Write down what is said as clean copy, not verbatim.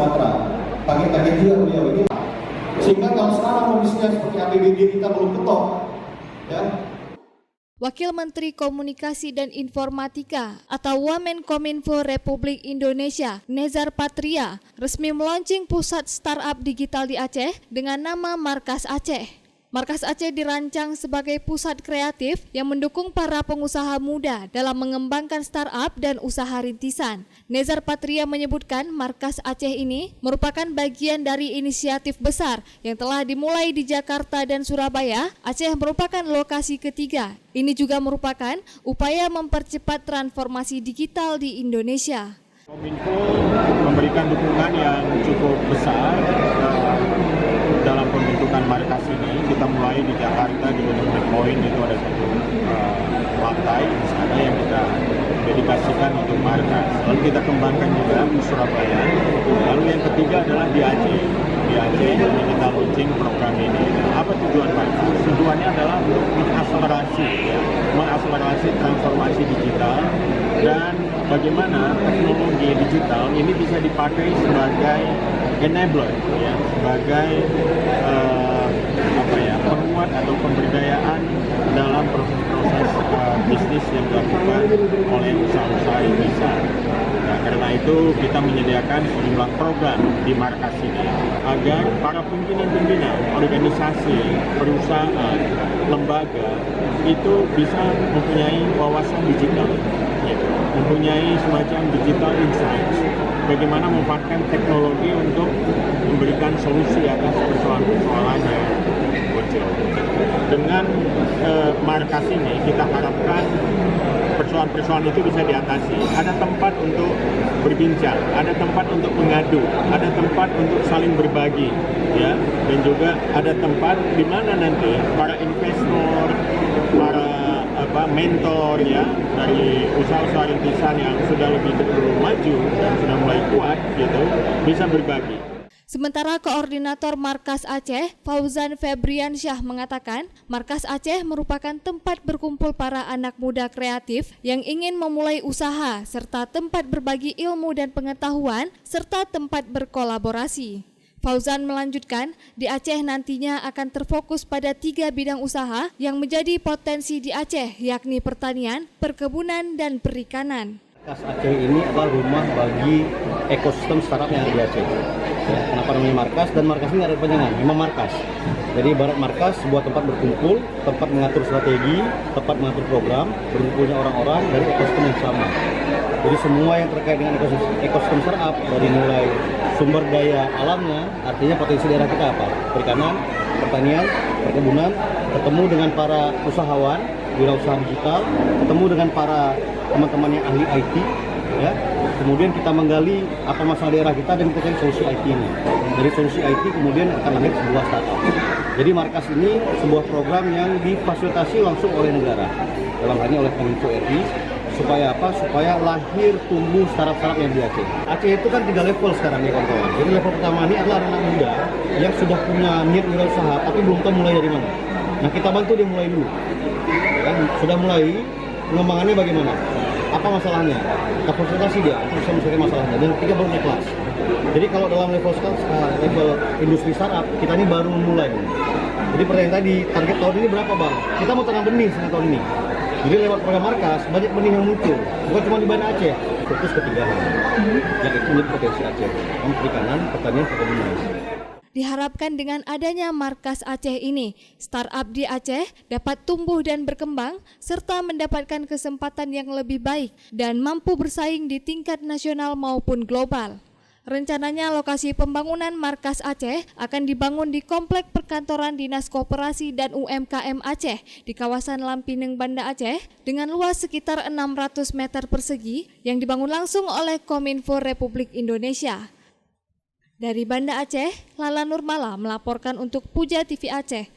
Sumatera. Kaget-kaget juga beliau ini. Sehingga kalau sekarang kondisinya seperti APBD kita belum ketok, ya. Wakil Menteri Komunikasi dan Informatika atau Wamenkominfo Republik Indonesia, Nezar Patria, resmi meluncing pusat startup digital di Aceh dengan nama Markas Aceh. Markas Aceh dirancang sebagai pusat kreatif yang mendukung para pengusaha muda dalam mengembangkan startup dan usaha rintisan. Nezar Patria menyebutkan Markas Aceh ini merupakan bagian dari inisiatif besar yang telah dimulai di Jakarta dan Surabaya. Aceh merupakan lokasi ketiga. Ini juga merupakan upaya mempercepat transformasi digital di Indonesia. Kominfo memberikan dukungan yang cukup besar dalam pembentukan markas ini. Kita mulai di Jakarta, di Gunung Point, itu ada satu lantai di sana yang kita dedikasikan untuk markas. Lalu kita kembangkan juga di Surabaya. Lalu yang ketiga adalah di Aceh. Di Aceh kita launching program ini. Apa tujuan markas? Tujuannya adalah untuk mengakselerasi transformasi digital dan bagaimana teknologi digital ini bisa dipakai sebagai enabler, ya, sebagai penguat atau pemberdayaan dalam proses-proses bisnis yang dilakukan oleh usaha-usaha rintisan. Nah, karena itu kita menyediakan sejumlah program di markas ini agar para pimpinan-pimpinan organisasi, perusahaan, lembaga itu bisa mempunyai wawasan digital, gitu, mempunyai semacam digital insights. Bagaimana memanfaatkan teknologi untuk memberikan solusi atas persoalan-persoalan yang muncul. Dengan markas ini kita harapkan persoalan-persoalan itu bisa diatasi. Ada tempat untuk berbincang, ada tempat untuk mengadu, ada tempat untuk saling berbagi, ya, dan juga ada tempat di mana nanti para investor, para mentor, ya, dari usaha-usaha rintisan yang sudah lebih dulu maju dan sudah mulai kuat, gitu, bisa berbagi. Sementara Koordinator Markas Aceh, Fauzan Febriansyah mengatakan, Markas Aceh merupakan tempat berkumpul para anak muda kreatif yang ingin memulai usaha, serta tempat berbagi ilmu dan pengetahuan, serta tempat berkolaborasi. Fauzan melanjutkan, di Aceh nantinya akan terfokus pada 3 bidang usaha yang menjadi potensi di Aceh, yakni pertanian, perkebunan, dan perikanan. Markas Aceh ini adalah rumah bagi ekosistem startup yang ada di Aceh. Ya, kenapa namanya markas? Dan markas ini ada kepanjangan, memang markas. Jadi ibarat markas, sebuah tempat berkumpul, tempat mengatur strategi, tempat mengatur program, berkumpulnya orang-orang dari ekosistem yang sama. Jadi semua yang terkait dengan ekosistem startup, dari mulai sumber daya alamnya, artinya potensi daerah kita apa? Perikanan, pertanian, perkebunan, ketemu dengan para usahawan, wirausaha digital, ketemu dengan para teman-teman yang ahli IT, ya. Kemudian kita menggali apa masalah daerah kita dan kita cari solusi IT ini. Dari solusi IT kemudian akan lahir sebuah startup. Jadi markas ini sebuah program yang difasilitasi langsung oleh negara, dalam hal ini oleh Kominfo RI. Supaya apa? Supaya lahir tumbuh startup-startup yang di Aceh. Aceh itu kan 3 level sekarang ya kawan-kawan. Jadi level pertama ini adalah anak muda yang sudah punya niat wirausaha tapi belum tahu mulai dari mana. Nah, kita bantu dia mulai dulu. Ya, sudah mulai, pengembangannya bagaimana? Apa masalahnya? Kita konsultasi dia, kita bisa mencari masalahnya. Dan 3 baru naik kelas. Jadi kalau dalam level industri startup, kita ini baru memulai. Jadi pertanyaan tadi, target tahun ini berapa bang? Kita mau tanam benih tahun ini. Jadi lewat program markas, banyak benih yang muncul. Bukan cuma di Banda Aceh, fokus ke 3 hal. Yang itu menjadi potensi Aceh. Perikanan, pertanian, perkebunan. Diharapkan dengan adanya Markas Aceh ini, startup di Aceh dapat tumbuh dan berkembang, serta mendapatkan kesempatan yang lebih baik dan mampu bersaing di tingkat nasional maupun global. Rencananya lokasi pembangunan Markas Aceh akan dibangun di Komplek Perkantoran Dinas Koperasi dan UMKM Aceh di kawasan Lampineng, Banda Aceh dengan luas sekitar 600 meter persegi yang dibangun langsung oleh Kominfo Republik Indonesia. Dari Banda Aceh, Lala Nurmala melaporkan untuk Puja TV Aceh.